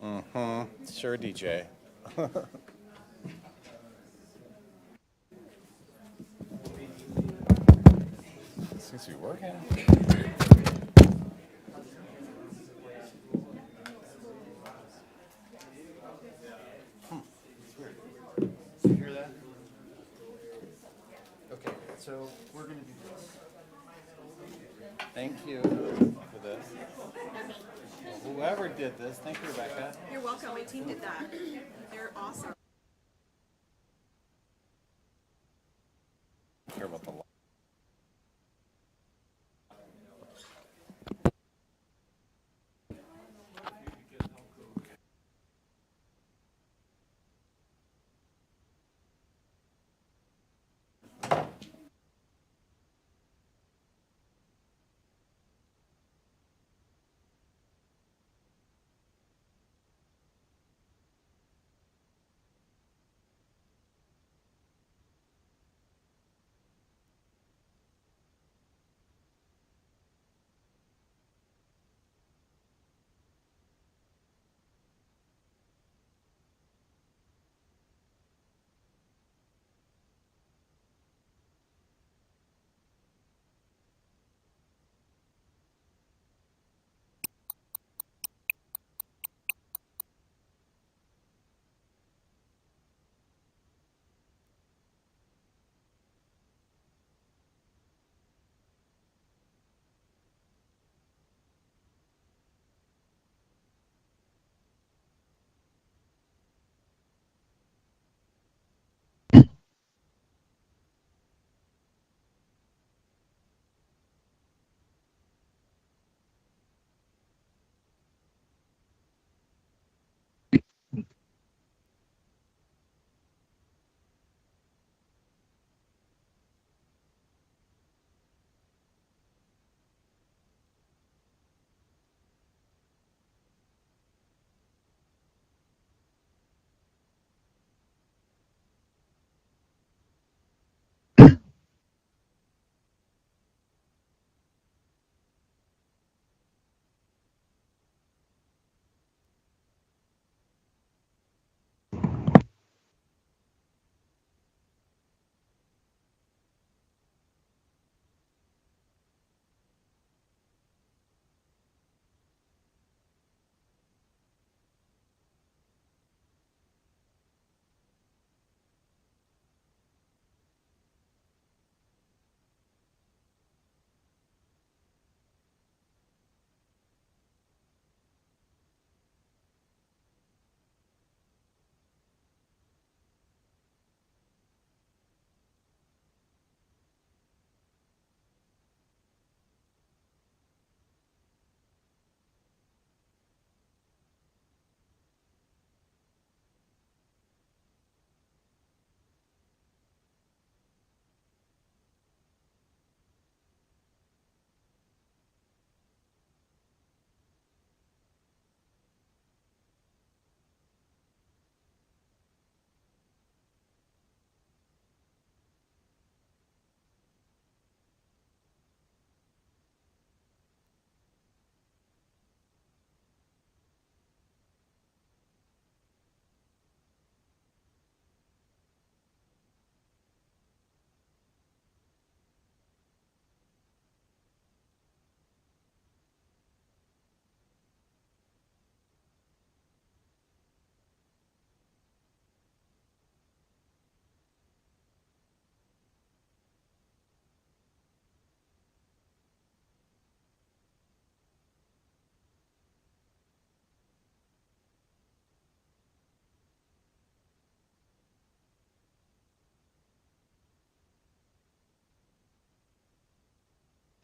Sure, DJ. Seems to be working. You hear that? Okay, so we're gonna do this. Thank you for this. Whoever did this, thank you, Rebecca. You're welcome. My team did that. They're awesome. Care about the.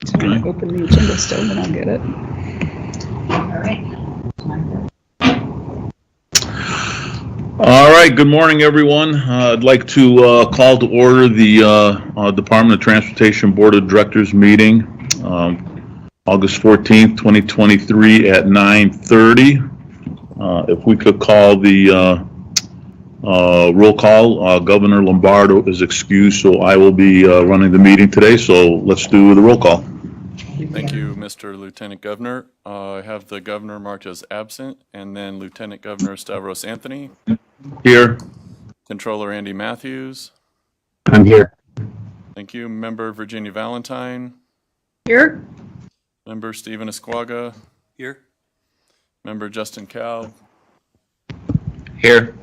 So I'm gonna open the agenda still, and I'll get it. All right, good morning, everyone. I'd like to call to order the Department of Transportation Board of Directors meeting, August 14th, 2023 at 9:30. If we could call the roll call, Governor Lombardo is excused, so I will be running the meeting today, so let's do the roll call. Thank you, Mr. Lieutenant Governor. I have the governor marked as absent, and then Lieutenant Governor Stavros Anthony, Here. Controller Andy Matthews. I'm here. Thank you. Member Virginia Valentine. Here? Member Stephen Esquaga. Here. Member Justin Cow. Here.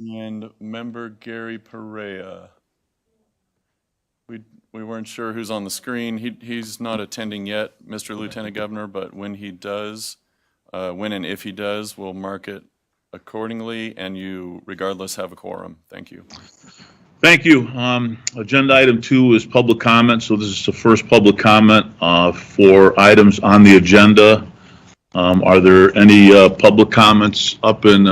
And Member Gary Perea. We weren't sure who's on the screen. He's not attending yet, Mr. Lieutenant Governor, but when he does, when and if he does, we'll mark it accordingly, and you, regardless, have a quorum. Thank you. Thank you. Agenda item 2 is public comment. So this is the first public comment for items on the agenda. Are there any public comments up in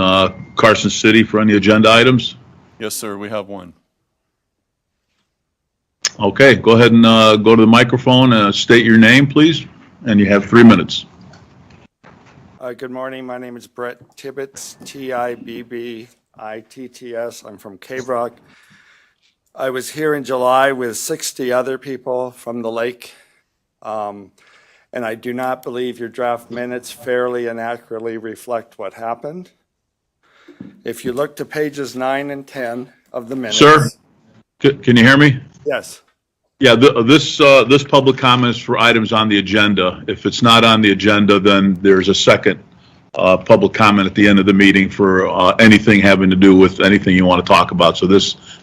Carson City for any agenda items? Yes, sir, we have one. Okay, go ahead and go to the microphone and state your name, please. And you have 3 minutes. Good morning. My name is Brett Tibbetts, Tibbitts. I'm from Cave Rock. I was here in July with 60 other people from the lake. And I do not believe your draft minutes fairly and accurately reflect what happened. If you look to pages 9 and 10 of the minutes. Sir, can you hear me? Yes. Yeah, this public comment is for items on the agenda. If it's not on the agenda, then there's a second public comment at the end of the meeting for anything having to do with anything you want to talk about. So do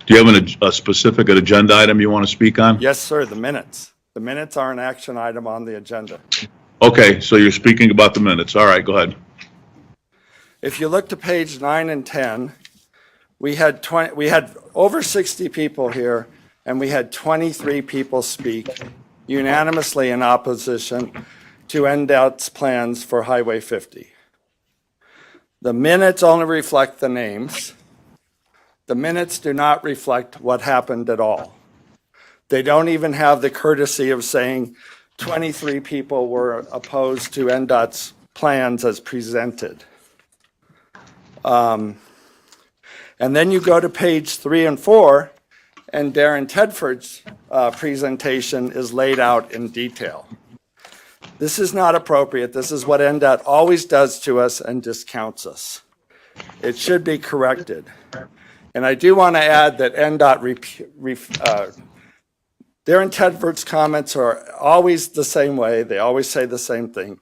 you have a specific agenda item you want to speak on? Yes, sir, the minutes. The minutes are an action item on the agenda. Okay, so you're speaking about the minutes. All right, go ahead. If you look to page 9 and 10, we had over 60 people here, and we had 23 people speak unanimously in opposition to NDOT's plans for Highway 50. The minutes only reflect the names. The minutes do not reflect what happened at all. They don't even have the courtesy of saying 23 people were opposed to NDOT's plans as presented. And then you go to page 3 and 4, and Darren Tedford's presentation is laid out in detail. This is not appropriate. This is what NDOT always does to us and discounts us. It should be corrected. And I do want to add that NDOT, Darren Tedford's comments are always the same way. They always say the same thing.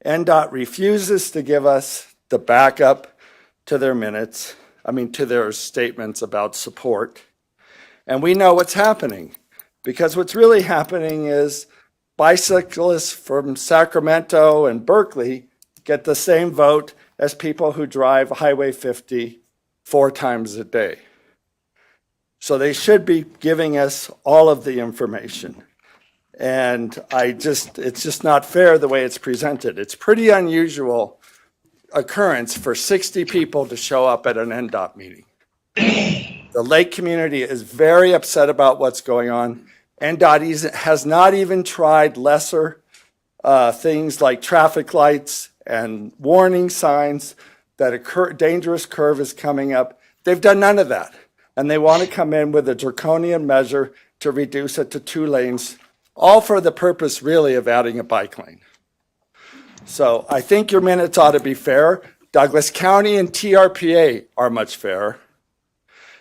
NDOT refuses to give us the backup to their minutes, to their statements about support. And we know what's happening, because what's really happening is bicyclists from Sacramento and Berkeley get the same vote as people who drive Highway 50 4 times a day. So they should be giving us all of the information. And it's just not fair the way it's presented. It's pretty unusual occurrence for 60 people to show up at an NDOT meeting. The lake community is very upset about what's going on. NDOT has not even tried lesser things like traffic lights and warning signs that a dangerous curve is coming up. They've done none of that. And they want to come in with a draconian measure to reduce it to 2 lanes, all for the purpose really of adding a bike lane. So I think your minutes ought to be fair. Douglas County and TRPA are much fairer.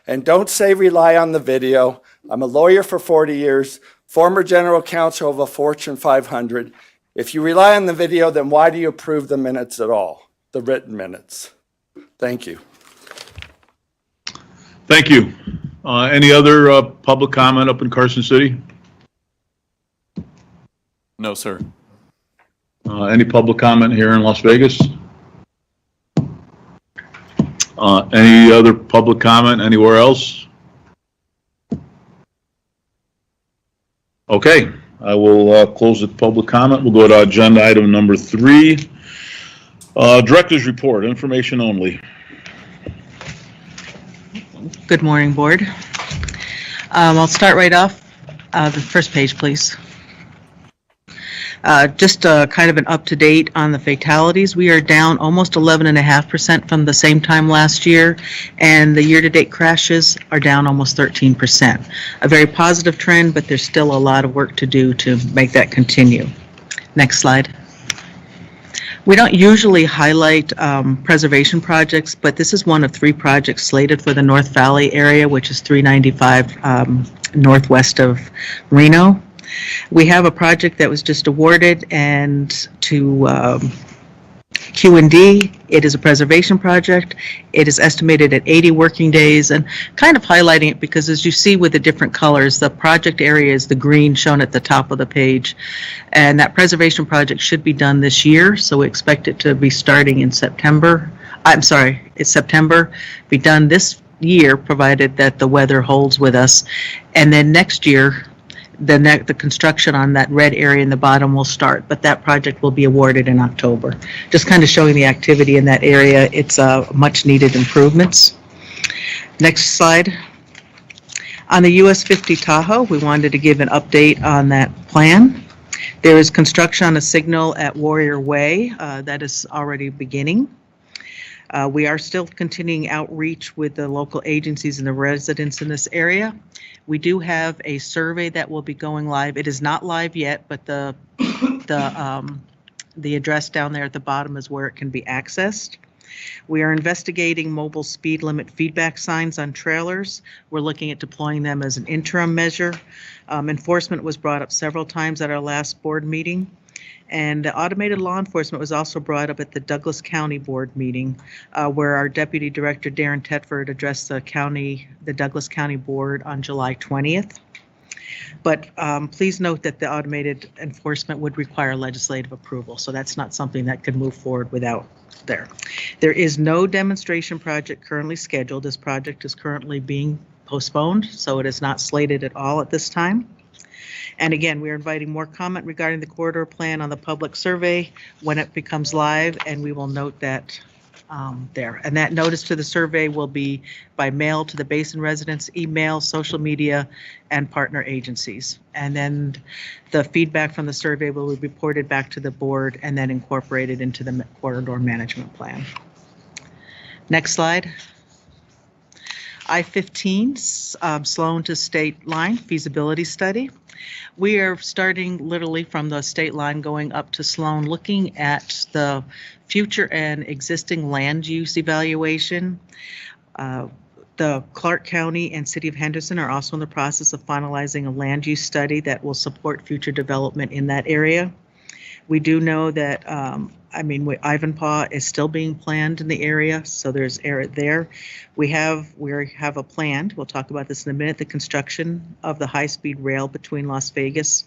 And don't say rely on the video. I'm a lawyer for 40 years, former general counsel of a Fortune 500. If you rely on the video, then why do you approve the minutes at all, the written minutes? Thank you. Thank you. Any other public comment up in Carson City? No, sir. Any public comment here in Las Vegas? Any other public comment anywhere else? Okay, I will close the public comment. We'll go to agenda item number 3. Director's report, information only. Good morning, Board. I'll start right off. The first page, please. Just kind of an up-to-date on the fatalities. We are down almost 11.5% from the same time last year, and the year-to-date crashes are down almost 13%. A very positive trend, but there's still a lot of work to do to make that continue. Next slide. We don't usually highlight preservation projects, but this is one of 3 projects slated for the North Valley area, which is 395 northwest of Reno. We have a project that was just awarded and to Q&D. It is a preservation project. It is estimated at 80 working days, and kind of highlighting it because as you see with the different colors, the project area is the green shown at the top of the page, and that preservation project should be done this year, so we expect it to be starting in September. I'm sorry, it's September, be done this year provided that the weather holds with us, and then next year the construction on that red area in the bottom will start, but that project will be awarded in October. Just kind of showing the activity in that area. It's much needed improvements. Next slide. On the US 50 Tahoe, we wanted to give an update on that plan. There is construction on a signal at Warrior Way that is already beginning. We are still continuing outreach with the local agencies and the residents in this area. We do have a survey that will be going live. It is not live yet, but the address down there at the bottom is where it can be accessed. We are investigating mobile speed limit feedback signs on trailers. We're looking at deploying them as an interim measure. Enforcement was brought up several times at our last board meeting. And automated law enforcement was also brought up at the Douglas County Board meeting, where our Deputy Director Darren Tetford addressed the Douglas County Board on July 20th. But please note that the automated enforcement would require legislative approval, so that's not something that could move forward without there. There is no demonstration project currently scheduled. This project is currently being postponed, so it is not slated at all at this time. And again, we are inviting more comment regarding the corridor plan on the public survey when it becomes live, and we will note that there. And that notice to the survey will be by mail to the basin residents, email, social media, and partner agencies. And then the feedback from the survey will be reported back to the board and then incorporated into the corridor management plan. Next slide. I-15 Sloan to state line feasibility study. We are starting literally from the state line going up to Sloan, looking at the future and existing land use evaluation. The Clark County and City of Henderson are also in the process of finalizing a land use study that will support future development in that area. We do know that, Ivanpah is still being planned in the area, so there's area there. We have a plan, we'll talk about this in a minute, the construction of the high-speed rail between Las Vegas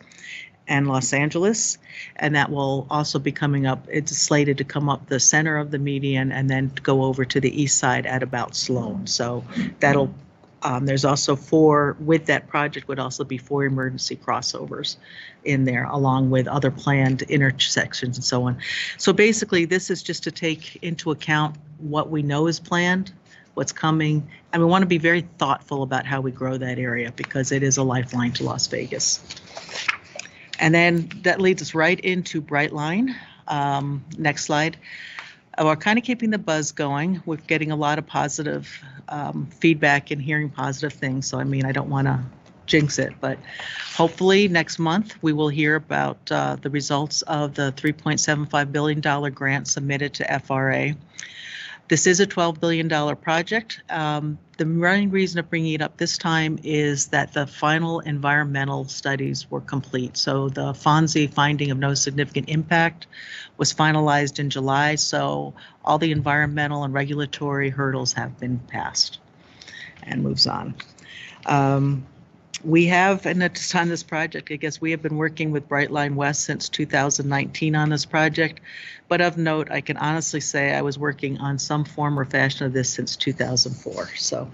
and Los Angeles, and that will also be coming up. It's slated to come up the center of the median and then go over to the east side at about Sloan. So that'll there's also with that project would also be 4 emergency crossovers in there, along with other planned intersections and so on. So basically, this is just to take into account what we know is planned, what's coming, and we want to be very thoughtful about how we grow that area because it is a lifeline to Las Vegas. And then that leads us right into Brightline. Next slide. We're kind of keeping the buzz going. We're getting a lot of positive feedback and hearing positive things. So, I don't want to jinx it, but hopefully next month we will hear about the results of the $3.75 billion grant submitted to FRA. This is a $12 billion project. The main reason of bringing it up this time is that the final environmental studies were complete. So the FONSI finding of no significant impact was finalized in July. So all the environmental and regulatory hurdles have been passed and moves on. We have, and it's on this project, I guess we have been working with Brightline West since 2019 on this project. But of note, I can honestly say I was working on some form or fashion of this since 2004. So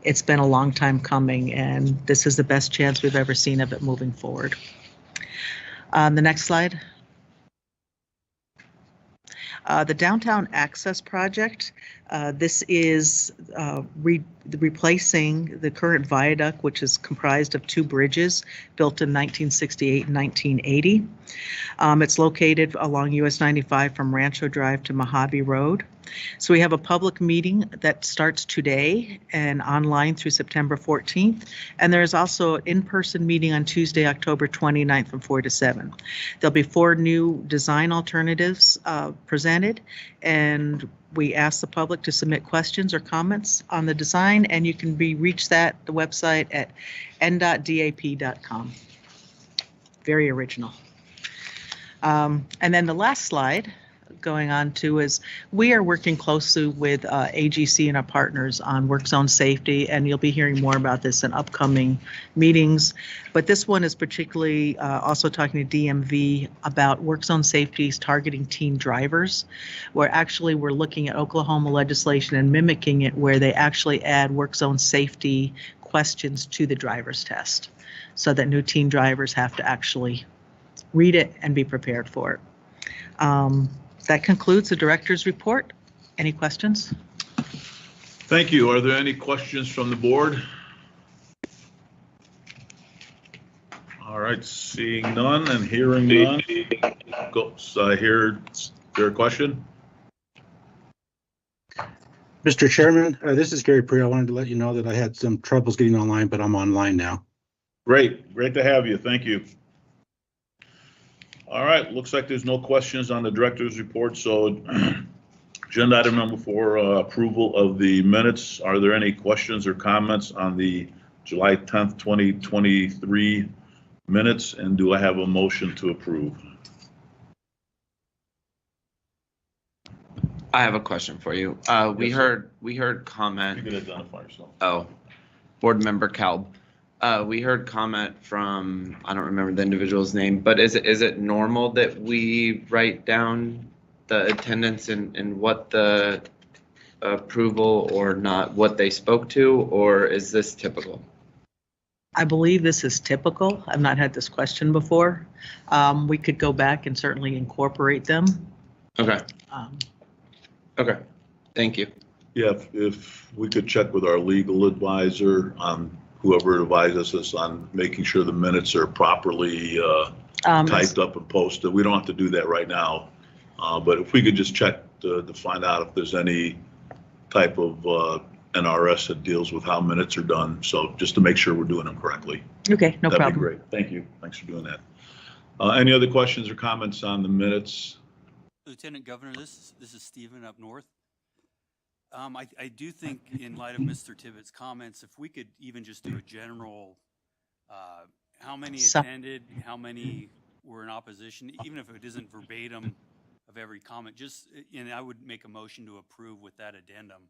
it's been a long time coming, and this is the best chance we've ever seen of it moving forward. The next slide. The Downtown Access Project, this is replacing the current viaduct, which is comprised of 2 bridges built in 1968 and 1980. It's located along US 95 from Rancho Drive to Mojave Road. So we have a public meeting that starts today and online through September 14th. And there's also an in-person meeting on Tuesday, October 29th from 4 to 7. There'll be 4 new design alternatives presented, and we ask the public to submit questions or comments on the design, and you can reach the website at NDOT.com. Very original. And then the last slide going on to is we are working closely with AGC and our partners on work zone safety, and you'll be hearing more about this in upcoming meetings. But this one is particularly also talking to DMV about work zone safeties targeting teen drivers, where actually we're looking at Oklahoma legislation and mimicking it, where they actually add work zone safety questions to the driver's test so that new teen drivers have to actually read it and be prepared for it. That concludes the director's report. Any questions? Thank you. Are there any questions from the board? All right, seeing none and hearing none. Is there a question? Mr. Chairman, this is Gary Priya. I wanted to let you know that I had some troubles getting online, but I'm online now. Great to have you. Thank you. All right, looks like there's no questions on the director's report, so agenda item number 4, approval of the minutes. Are there any questions or comments on the July 10th, 2023 minutes, and do I have a motion to approve? I have a question for you. We Yes, heard comment. You can identify yourself. Oh, Board Member Kalb. We heard comment from, I don't remember the individual's name, but is it normal that we write down the attendance and what the approval or not, what they spoke to, or is this typical? I believe this is typical. I've not had this question before. We could go back and certainly incorporate them. Okay. Okay. Thank you. Yeah, if we could check with our legal advisor on whoever advises us on making sure the minutes are properly typed up and posted. We don't have to do that right now, but if we could just check to find out if there's any type of NRS that deals with how minutes are done. So just to make sure we're doing them correctly. Okay, no problem. That'd be great. Thank you. Thanks for doing that. Any other questions or comments on the minutes? Lieutenant Governor, this is Stephen up north. I do think in light of Mr. Tibbetts' comments, if we could even just do a general, how many attended, how many were in opposition, even if it isn't verbatim of every comment, just, and I would make a motion to approve with that addendum.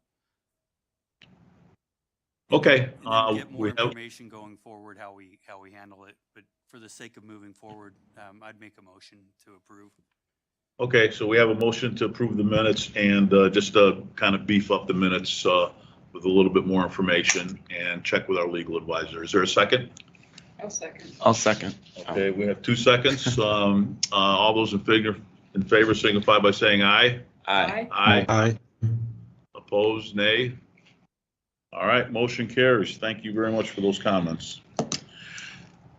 Okay. And then get more information going forward, how we handle it. But for the sake of moving forward, I'd make a motion to approve. Okay, so we have a motion to approve the minutes and just to kind of beef up the minutes with a little bit more information and check with our legal advisor. Is there a second? I'll second. Okay, we have 2 seconds. All those in favor signify by saying aye. Aye. Aye. Opposed, nay. All right, motion carries. Thank you very much for those comments.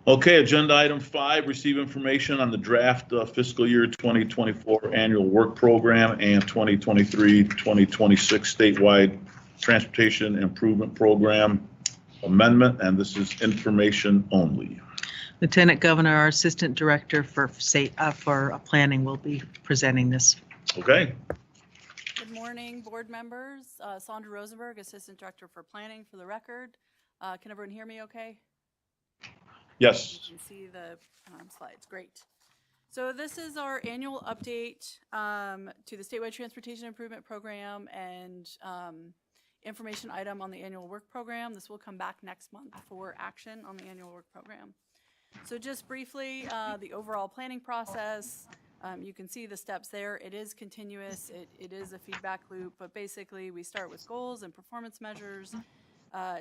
Okay, agenda item 5, receive information on the draft fiscal year 2024 annual work program and 2023-2026 statewide transportation improvement program amendment, and this is information only. Lieutenant Governor, our Assistant Director for Planning will be presenting this. Okay. Good morning, board members. Sandra Rosenberg, Assistant Director for Planning for the record. Can everyone hear me okay? Yes. You can see the slides. Great. So this is our annual update to the statewide transportation improvement program and information item on the annual work program. This will come back next month for action on the annual work program. So just briefly, the overall planning process, you can see the steps there. It is continuous. It is a feedback loop, but basically we start with goals and performance measures,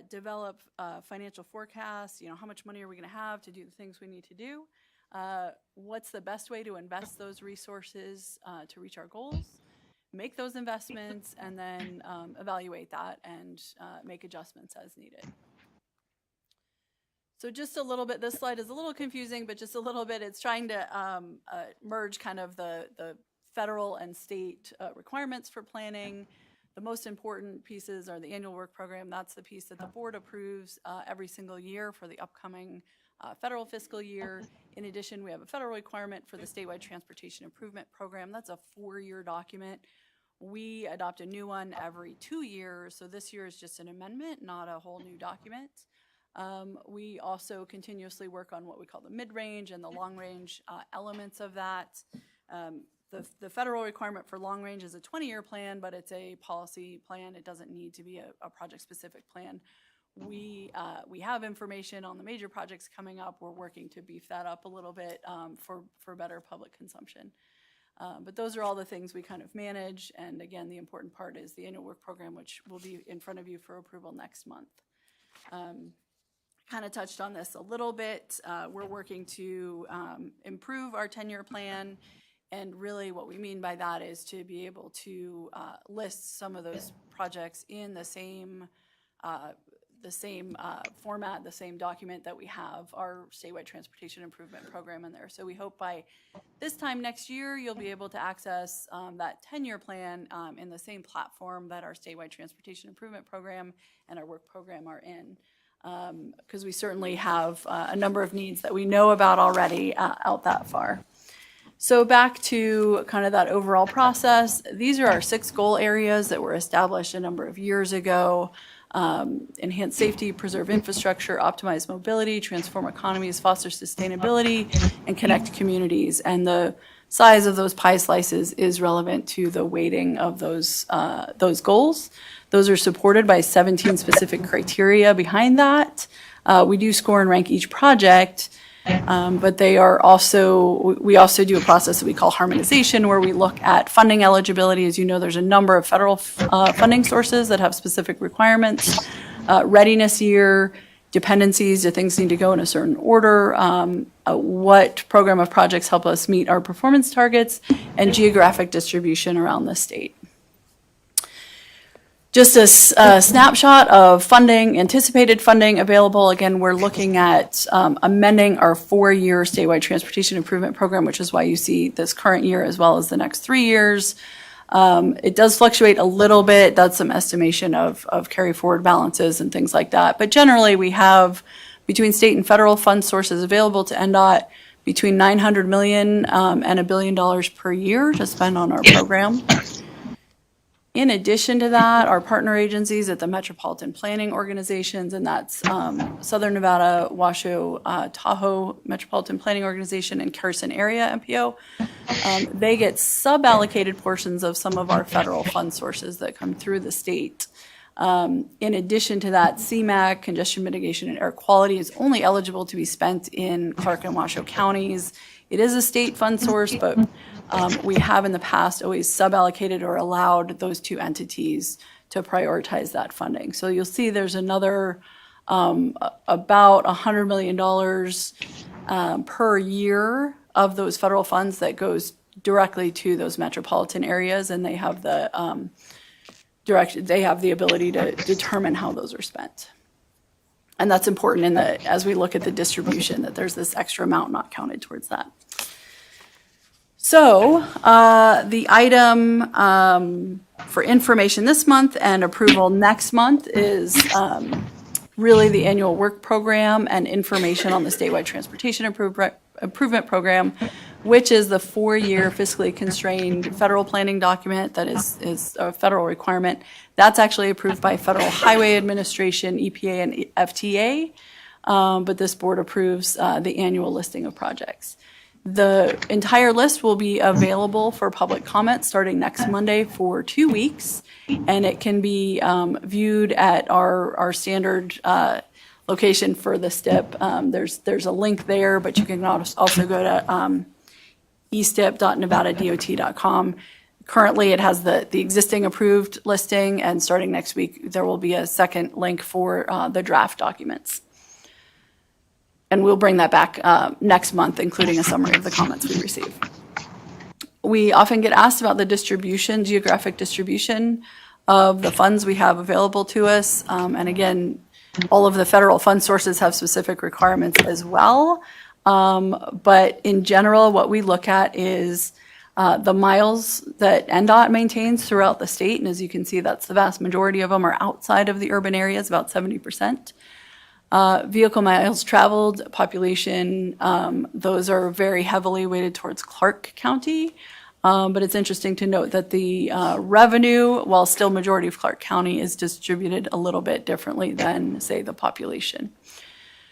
develop financial forecasts, how much money are we going to have to do the things we need to do? What's the best way to invest those resources to reach our goals? Make those investments and then evaluate that and make adjustments as needed. So just a little bit, this slide is a little confusing, but just a little bit, it's trying to merge kind of the federal and state requirements for planning. The most important pieces are the annual work program. That's the piece that the board approves every single year for the upcoming federal fiscal year. In addition, we have a federal requirement for the statewide transportation improvement program. That's a 4-year document. We adopt a new one every 2 years, so this year is just an amendment, not a whole new document. We also continuously work on what we call the mid-range and the long-range elements of that. The federal requirement for long-range is a 20-year plan, but it's a policy plan. It doesn't need to be a project-specific plan. We have information on the major projects coming up. We're working to beef that up a little bit for better public consumption. But those are all the things we kind of manage. And again, the important part is the annual work program, which will be in front of you for approval next month. Kind of touched on this a little bit. We're working to improve our 10-year plan. And really what we mean by that is to be able to list some of those projects in the same format, the same document that we have our statewide transportation improvement program in there. So we hope by this time next year, you'll be able to access that 10-year plan in the same platform that our statewide transportation improvement program and our work program are in. Because we certainly have a number of needs that we know about already out that far. So back to kind of that overall process, these are our 6 goal areas that were established a number of years ago. Enhance safety, preserve infrastructure, optimize mobility, transform economies, foster sustainability, and connect communities. And the size of those pie slices is relevant to the weighting of those goals. Those are supported by 17 specific criteria behind that. We do score and rank each project. But we also do a process that we call harmonization, where we look at funding eligibility. As you know, there's a number of federal funding sources that have specific requirements, readiness year, dependencies, do things need to go in a certain order, what program of projects help us meet our performance targets, and geographic distribution around the state. Just a snapshot of funding, anticipated funding available. Again, we're looking at amending our 4-year statewide transportation improvement program, which is why you see this current year as well as the next 3 years. It does fluctuate a little bit. That's some estimation of carry forward balances and things like that. But generally, we have between state and federal fund sources available to NDOT between $900 million and $1 billion per year to spend on our program. In addition to that, our partner agencies at the metropolitan planning organizations, and that's Southern Nevada, Washoe, Tahoe Metropolitan Planning Organization, and Carson Area MPO, they get sub-allocated portions of some of our federal fund sources that come through the state. In addition to that, CMAQ, congestion mitigation and air quality, is only eligible to be spent in Clark and Washoe counties. It is a state fund source, but we have in the past always sub-allocated or allowed those 2 entities to prioritize that funding. So you'll see there's another about $100 million per year of those federal funds that goes directly to those metropolitan areas, and they have the ability to determine how those are spent. And that's important as we look at the distribution, that there's this extra amount not counted towards that. So the item for information this month and approval next month is really the annual work program and information on the statewide transportation improvement program, which is the 4-year fiscally constrained federal planning document that is a federal requirement. That's actually approved by Federal Highway Administration, EPA, and FTA, but this board approves the annual listing of projects. The entire list will be available for public comment starting next Monday for 2 weeks, and it can be viewed at our standard location for the STIP. There's a link there, but you can also go to estip.nevadadot.com. Currently, it has the existing approved listing, and starting next week, there will be a second link for the draft documents. And we'll bring that back next month, including a summary of the comments we receive. We often get asked about the geographic distribution of the funds we have available to us. And again, all of the federal fund sources have specific requirements as well. But in general, what we look at is the miles that NDOT maintains throughout the state. And as you can see, that's the vast majority of them are outside of the urban areas, about 70%. Vehicle miles traveled, population, those are very heavily weighted towards Clark County. But it's interesting to note that the revenue, while still majority of Clark County, is distributed a little bit differently than, say, the population.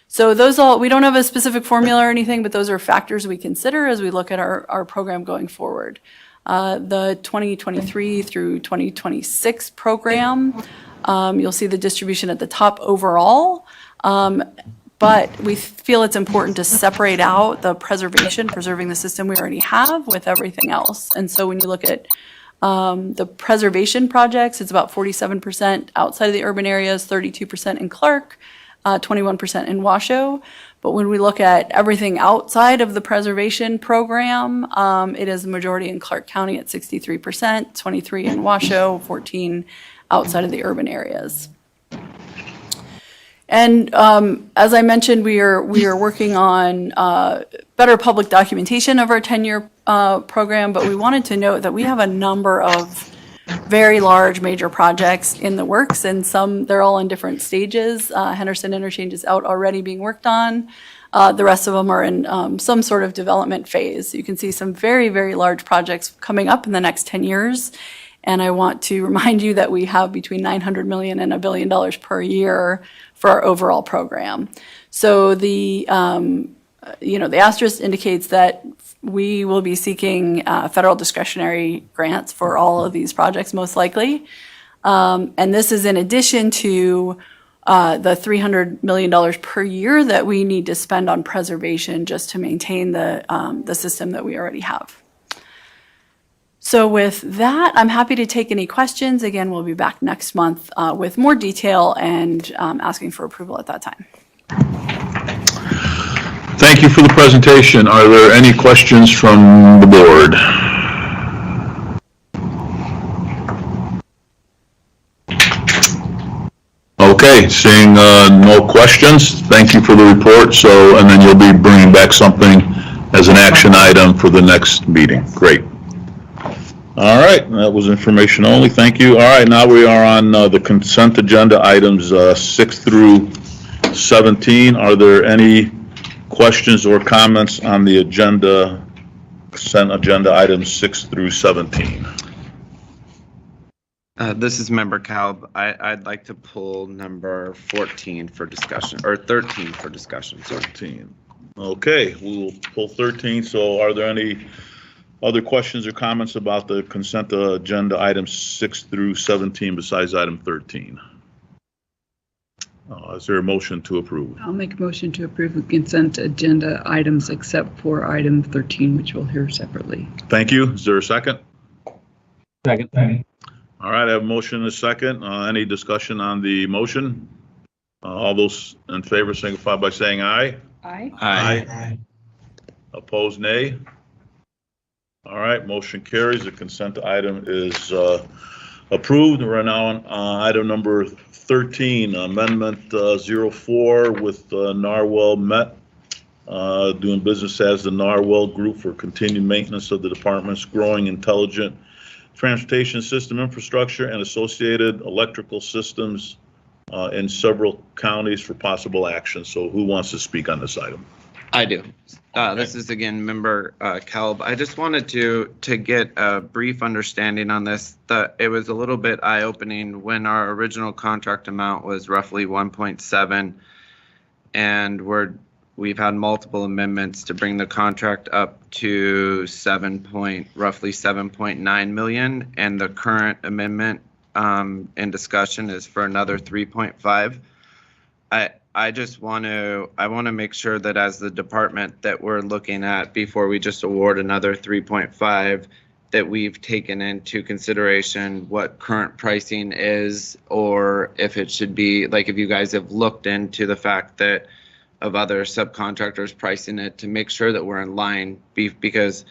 So those all, we don't have a specific formula or anything, but those are factors we consider as we look at our program going forward. The 2023 through 2026 program, you'll see the distribution at the top overall. But we feel it's important to separate out the preserving the system we already have with everything else. And so when you look at the preservation projects, it's about 47% outside of the urban areas, 32% in Clark, 21% in Washoe. But when we look at everything outside of the preservation program, it is the majority in Clark County at 63%, 23 in Washoe, 14 outside of the urban areas. And as I mentioned, we are working on better public documentation of our 10-year program, but we wanted to note that we have a number of very large major projects in the works, and they're all in different stages. Henderson Interchange is out already being worked on. The rest of them are in some sort of development phase. You can see some very, very large projects coming up in the next 10 years. And I want to remind you that we have between $900 million and $1 billion per year for our overall program. So the asterisk indicates that we will be seeking federal discretionary grants for all of these projects, most likely. And this is in addition to the $300 million per year that we need to spend on preservation just to maintain the system that we already have. So with that, I'm happy to take any questions. Again, we'll be back next month with more detail and asking for approval at that time. Thank you for the presentation. Are there any questions from the board? Okay, seeing no questions, thank you for the report. So, and then you'll be bringing back something as an action item for the next meeting. Great. All right, that was information only. Thank you. All right, now we are on the consent agenda items 6 through 17. Are there any questions or comments on the consent agenda items 6 through 17? This is Member Kalb. I'd like to pull number 14 for discussion, or 13 for discussion. 13. Okay, we will pull 13. So are there any other questions or comments about the consent agenda items 6 through 17 besides item 13? Is there a motion to approve? I'll make a motion to approve the consent agenda items except for item 13, which we'll hear separately. Thank you. Is there a second? Second. All right, I have a motion and a second. Any discussion on the motion? All those in favor signify by saying aye. Aye. Aye. Opposed, nay. All right, motion carries. The consent item is approved. We're now on item number 13, Amendment 04 with Narwhal Met, doing business as the Narwhal Group for continued maintenance of the department's growing intelligent transportation system infrastructure and associated electrical systems in several counties for possible action. So who wants to speak on this item? I do. This is again Member Kalb. I just wanted to get a brief understanding on this. It was a little bit eye-opening when our original contract amount was roughly 1.7, and we've had multiple amendments to bring the contract up to roughly 7.9 million, and the current amendment in discussion is for another 3.5. I want to make sure that as the department that we're looking at before we just award another 3.5, that we've taken into consideration what current pricing is, or if it should be, like, if you guys have looked into the fact that of other subcontractors pricing it to make sure that we're in line, because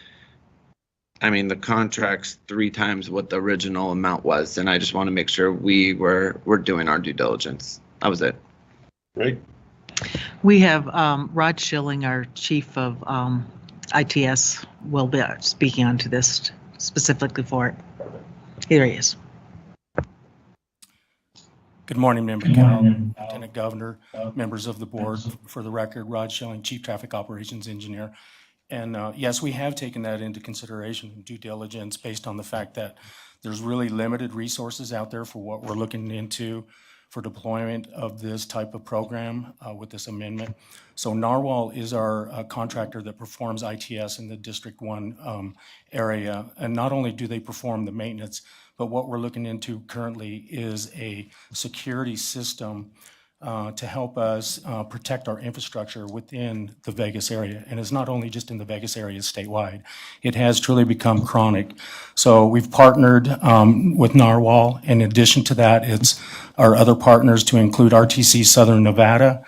I mean, the contract's 3 times what the original amount was, and I just want to make sure we're doing our due diligence. That was it. Great. We have Rod Schilling, our chief of ITS will be speaking onto this specifically for it. Here he is. Good morning, Member Cal, Lieutenant Governor, members of the board. For the record, Rod Schilling, Chief Traffic Operations Engineer. And yes, we have taken that into consideration in due diligence based on the fact that there's really limited resources out there for what we're looking into for deployment of this type of program with this amendment. So Narwhal is our contractor that performs ITS in the District 1 area. And not only do they perform the maintenance, but what we're looking into currently is a security system to help us protect our infrastructure within the Vegas area. And it's not only just in the Vegas area, it's statewide. It has truly become chronic. So we've partnered with Narwhal. In addition to that, it's our other partners to include RTC Southern Nevada,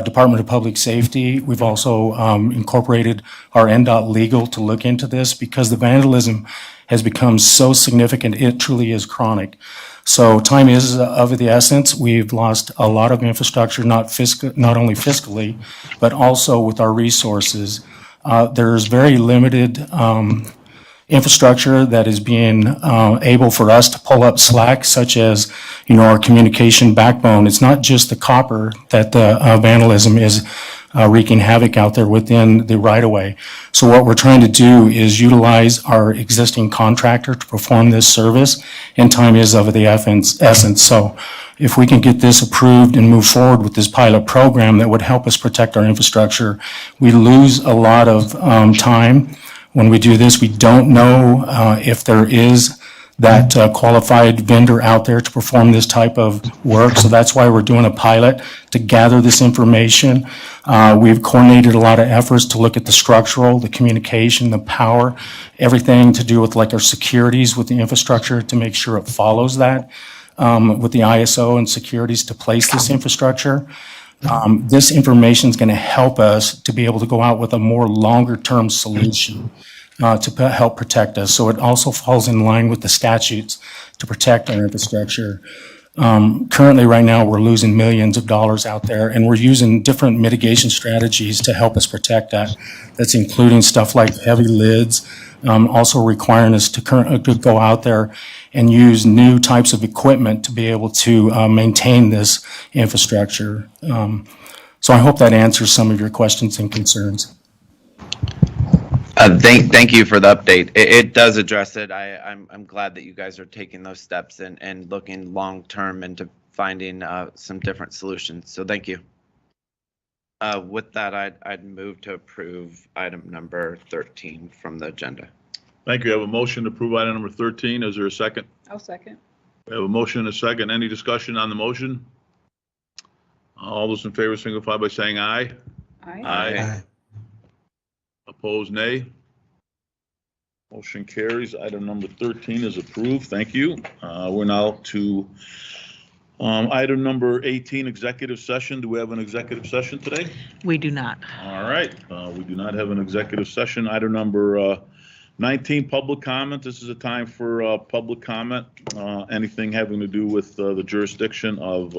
Department of Public Safety. We've also incorporated our NDOT legal to look into this because the vandalism has become so significant, it truly is chronic. So time is of the essence. We've lost a lot of infrastructure, not only fiscally, but also with our resources. There's very limited infrastructure that is being able for us to pull up slack, such as, our communication backbone. It's not just the copper that the vandalism is wreaking havoc out there within the right-of-way. So what we're trying to do is utilize our existing contractor to perform this service, and time is of the essence. So if we can get this approved and move forward with this pilot program that would help us protect our infrastructure, we lose a lot of time. When we do this, we don't know if there is that qualified vendor out there to perform this type of work. So that's why we're doing a pilot to gather this information. We've coordinated a lot of efforts to look at the structural, the communication, the power, everything to do with like our securities with the infrastructure to make sure it follows that with the ISO and securities to place this infrastructure. This information is going to help us to be able to go out with a more longer-term solution to help protect us. So it also falls in line with the statutes to protect our infrastructure. Currently, right now, we're losing millions of dollars out there, and we're using different mitigation strategies to help us protect that. That's including stuff like heavy lids, also requiring us to go out there and use new types of equipment to be able to maintain this infrastructure. So I hope that answers some of your questions and concerns. Thank you for the update. It does address it. I'm glad that you guys are taking those steps and looking long term into finding some different solutions. So thank you. With that, I'd move to approve item number 13 from the agenda. Thank you. I have a motion to approve item number 13. Is there a second? I'll second. We have a motion and a second. Any discussion on the motion? All those in favor signify by saying aye. Aye. Aye. Opposed, nay. Motion carries. Item number 13 is approved. Thank you. We're now to item number 18, executive session. Do we have an executive session today? We do not. All right. We do not have an executive session. Item number 19, public comment. This is a time for public comment. Anything having to do with the jurisdiction of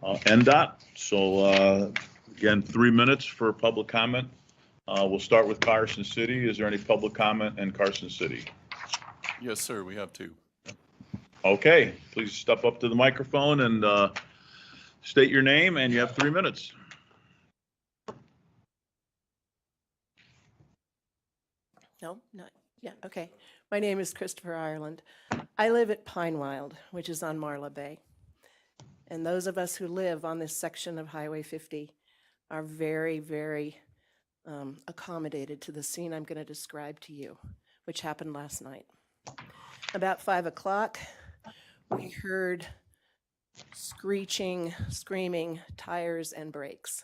NDOT. So again, 3 minutes for public comment. We'll start with Carson City. Is there any public comment in Carson City? Yes, sir, we have two. Okay, please step up to the microphone and state your name, and you have 3 minutes. No, not, yeah, okay. My name is Christopher Ireland. I live at Pinewild, which is on Marla Bay. And those of us who live on this section of Highway 50 are very, very accommodated to the scene I'm going to describe to you, which happened last night. About 5 o'clock, we heard screeching, screaming, tires and brakes,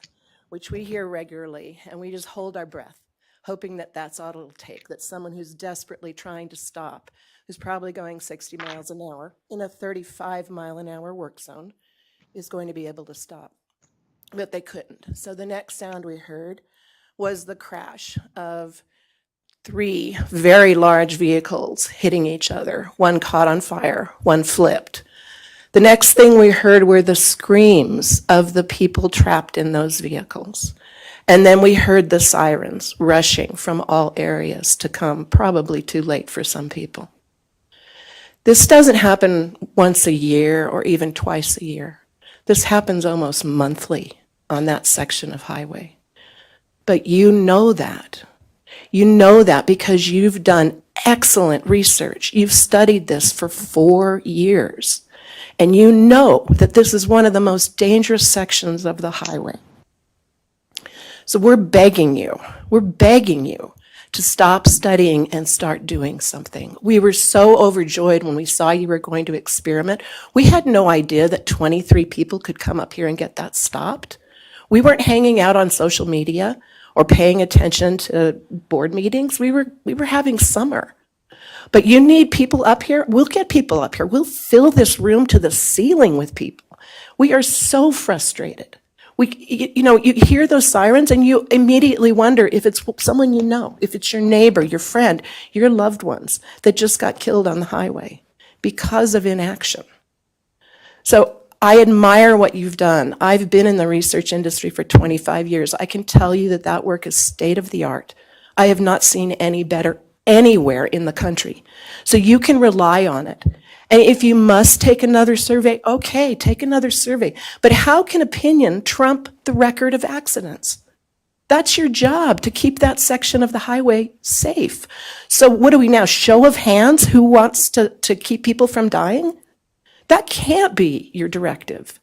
which we hear regularly, and we just hold our breath, hoping that that's all it'll take, that someone who's desperately trying to stop, who's probably going 60 miles an hour in a 35-mile-an-hour work zone, is going to be able to stop. But they couldn't. So the next sound we heard was the crash of 3 very large vehicles hitting each other. One caught on fire, one flipped. The next thing we heard were the screams of the people trapped in those vehicles. And then we heard the sirens rushing from all areas to come, probably too late for some people. This doesn't happen once a year or even twice a year. This happens almost monthly on that section of highway. But you know that. You know that because you've done excellent research. You've studied this for 4 years. And you know that this is one of the most dangerous sections of the highway. So we're begging you to stop studying and start doing something. We were so overjoyed when we saw you were going to experiment. We had no idea that 23 people could come up here and get that stopped. We weren't hanging out on social media or paying attention to board meetings. We were having summer. But you need people up here. We'll get people up here. We'll fill this room to the ceiling with people. We are so frustrated. You hear those sirens and you immediately wonder if it's someone you know, if it's your neighbor, your friend, your loved ones that just got killed on the highway because of inaction. So I admire what you've done. I've been in the research industry for 25 years. I can tell you that that work is state of the art. I have not seen any better anywhere in the country. So you can rely on it. And if you must take another survey, okay, take another survey. But how can opinion trump the record of accidents? That's your job, to keep that section of the highway safe. So what do we now, show of hands who wants to keep people from dying? That can't be your directive.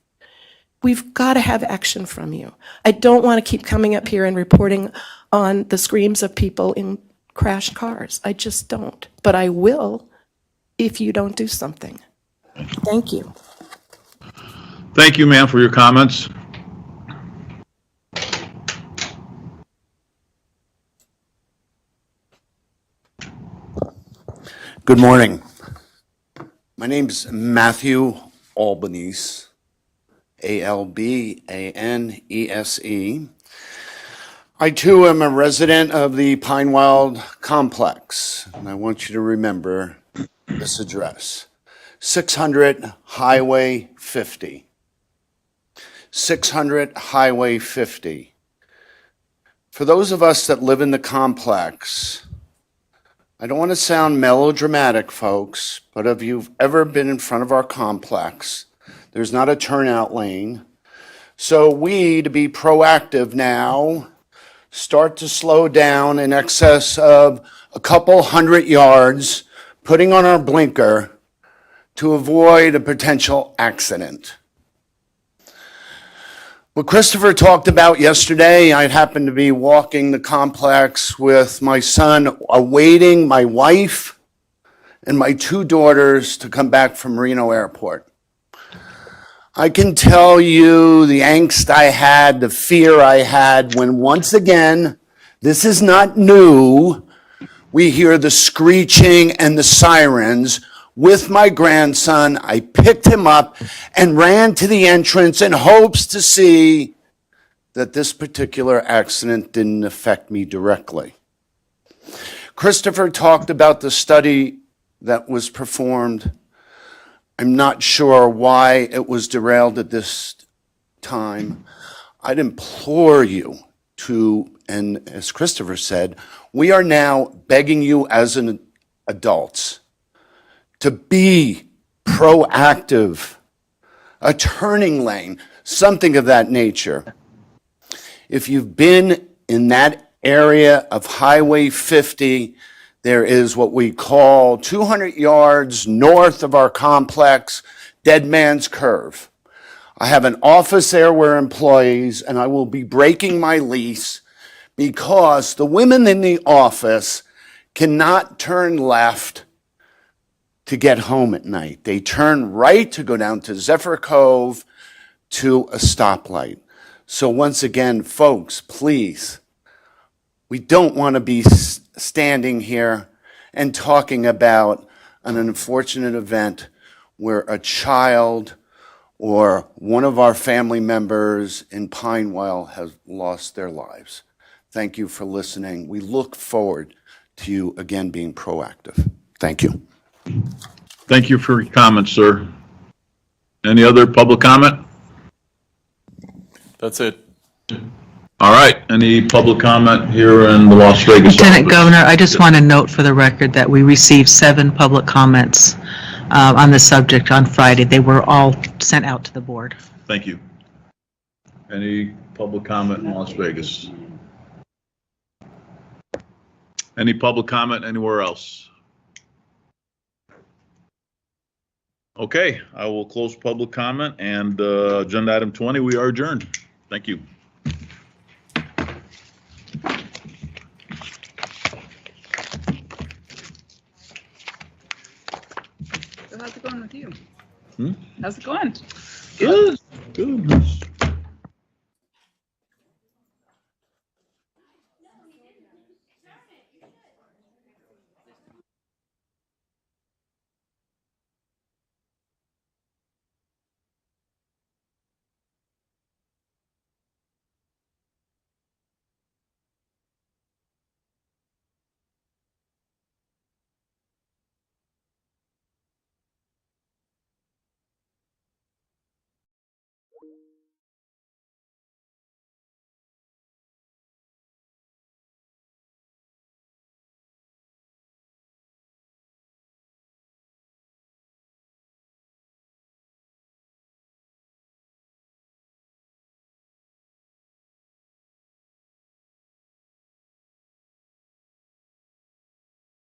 We've got to have action from you. I don't want to keep coming up here and reporting on the screams of people in crashed cars. I just don't. But I will if you don't do something. Thank you. Thank you, ma'am, for your comments. Good morning. My name's Matthew Albanese, Albanese. I too am a resident of the Pinewild Complex, and I want you to remember this address. 600 Highway 50. 600 Highway 50. For those of us that live in the complex, I don't want to sound melodramatic, folks, but if you've ever been in front of our complex, there's not a turnout lane. So we, to be proactive now, start to slow down in excess of a couple 100 yards, putting on our blinker to avoid a potential accident. What Christopher talked about yesterday, I happened to be walking the complex with my son, awaiting my wife and my 2 daughters to come back from Reno Airport. I can tell you the angst I had, the fear I had when once again, this is not new, we hear the screeching and the sirens. With my grandson, I picked him up and ran to the entrance in hopes to see that this particular accident didn't affect me directly. Christopher talked about the study that was performed. I'm not sure why it was derailed at this time. I'd implore you to, and as Christopher said, we are now begging you as an adults to be proactive, a turning lane, something of that nature. If you've been in that area of Highway 50, there is what we call 200 yards north of our complex, Dead Man's Curve. I have an office there where employees, and I will be breaking my lease because the women in the office cannot turn left to get home at night. They turn right to go down to Zephyr Cove to a stoplight. So once again, folks, please, we don't want to be standing here and talking about an unfortunate event where a child or one of our family members in Pinewell has lost their lives. Thank you for listening. We look forward to you again being proactive. Thank you. Thank you for your comments, sir. Any other public comment? That's it. All right, any public comment here in the Las Vegas Lieutenant office? Governor, I just want to note for the record that we received 7 public comments on the subject on Friday. They were all sent out to the board. Thank you. Any public comment in Las Vegas? Any public comment anywhere else? Okay, I will close public comment and agenda item 20, we are adjourned. Thank you. So how's it going with you? Hmm? How's it going? Good. Good.